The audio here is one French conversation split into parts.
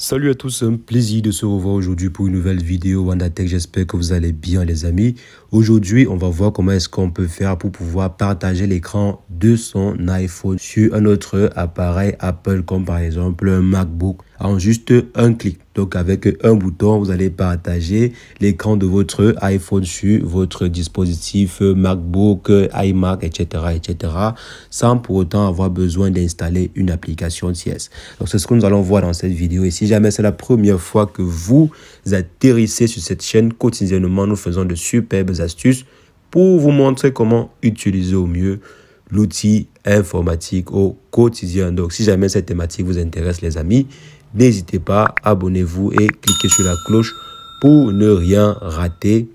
Salut à tous, c'est un plaisir de se revoir aujourd'hui pour une nouvelle vidéo WandaTech. J'espère que vous allez bien les amis. Aujourd'hui, on va voir comment est-ce qu'on peut faire pour pouvoir partager l'écran de son iPhone sur un autre appareil Apple comme par exemple un MacBook en juste un clic. Donc avec un bouton, vous allez partager l'écran de votre iPhone sur votre dispositif MacBook, iMac, etc. sans pour autant avoir besoin d'installer une application tierce. Donc c'est ce que nous allons voir dans cette vidéo. Et si jamais c'est la première fois que vous atterrissez sur cette chaîne, quotidiennement nous faisons de superbes astuces pour vous montrer comment utiliser au mieux l'outil informatique au quotidien. Donc si jamais cette thématique vous intéresse les amis, n'hésitez pas, abonnez-vous et cliquez sur la cloche pour ne rien rater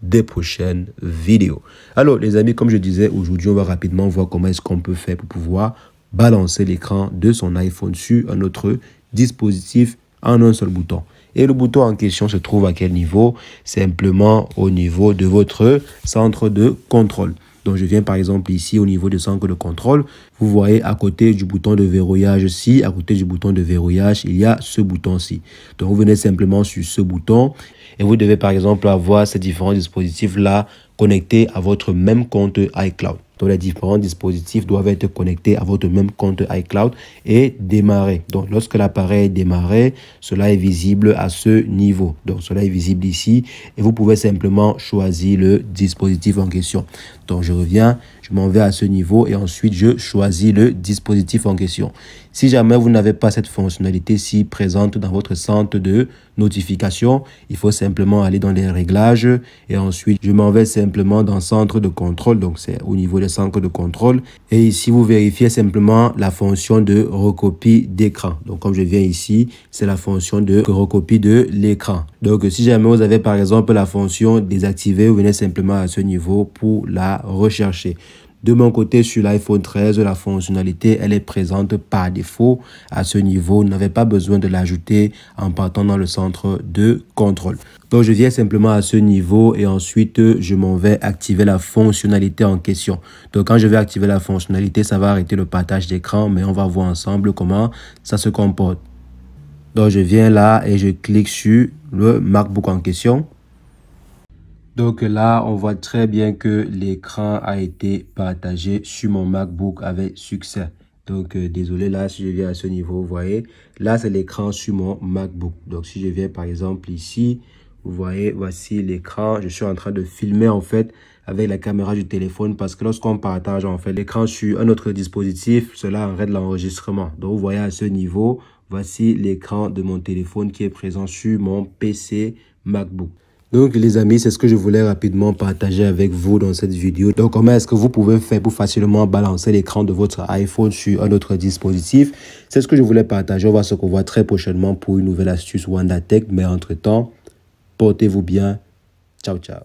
des prochaines vidéos. Alors les amis, comme je disais, aujourd'hui on va rapidement voir comment est-ce qu'on peut faire pour pouvoir balancer l'écran de son iPhone sur un autre dispositif en un seul bouton. Et le bouton en question se trouve à quel niveau? Simplement au niveau de votre centre de contrôle. Donc je viens par exemple ici au niveau du centre de contrôle. Vous voyez à côté du bouton de verrouillage-ci, à côté du bouton de verrouillage, il y a ce bouton-ci. Donc vous venez simplement sur ce bouton et vous devez par exemple avoir ces différents dispositifs-là connectés à votre même compte iCloud. Donc les différents dispositifs doivent être connectés à votre même compte iCloud et démarrer. Donc lorsque l'appareil est démarré, cela est visible à ce niveau. Donc cela est visible ici et vous pouvez simplement choisir le dispositif en question. Donc je reviens, je m'en vais à ce niveau et ensuite je choisis le dispositif en question. Si jamais vous n'avez pas cette fonctionnalité-ci présente dans votre centre de notification, il faut simplement aller dans les réglages et ensuite je m'en vais simplement dans centre de contrôle. Donc c'est au niveau des centres de contrôle et ici vous vérifiez simplement la fonction de recopie d'écran. Donc comme je viens ici, c'est la fonction de recopie de l'écran. Donc si jamais vous avez par exemple la fonction désactivée, vous venez simplement à ce niveau pour la rechercher. De mon côté, sur l'iPhone 13, la fonctionnalité, elle est présente par défaut à ce niveau. Vous n'avez pas besoin de l'ajouter en partant dans le centre de contrôle. Donc, je viens simplement à ce niveau et ensuite, je m'en vais activer la fonctionnalité en question. Donc, quand je vais activer la fonctionnalité, ça va arrêter le partage d'écran, mais on va voir ensemble comment ça se comporte. Donc, je viens là et je clique sur le MacBook en question. Donc là, on voit très bien que l'écran a été partagé sur mon MacBook avec succès. Donc désolé, là, si je viens à ce niveau, vous voyez, là, c'est l'écran sur mon MacBook. Donc si je viens par exemple ici, vous voyez, voici l'écran. Je suis en train de filmer en fait avec la caméra du téléphone parce que lorsqu'on partage en fait l'écran sur un autre dispositif, cela arrête l'enregistrement. Donc vous voyez à ce niveau, voici l'écran de mon téléphone qui est présent sur mon PC MacBook. Donc les amis, c'est ce que je voulais rapidement partager avec vous dans cette vidéo. Donc comment est-ce que vous pouvez faire pour facilement balancer l'écran de votre iPhone sur un autre dispositif? C'est ce que je voulais partager. On va se revoir très prochainement pour une nouvelle astuce WandaTech. Mais entre-temps, portez-vous bien. Ciao, ciao.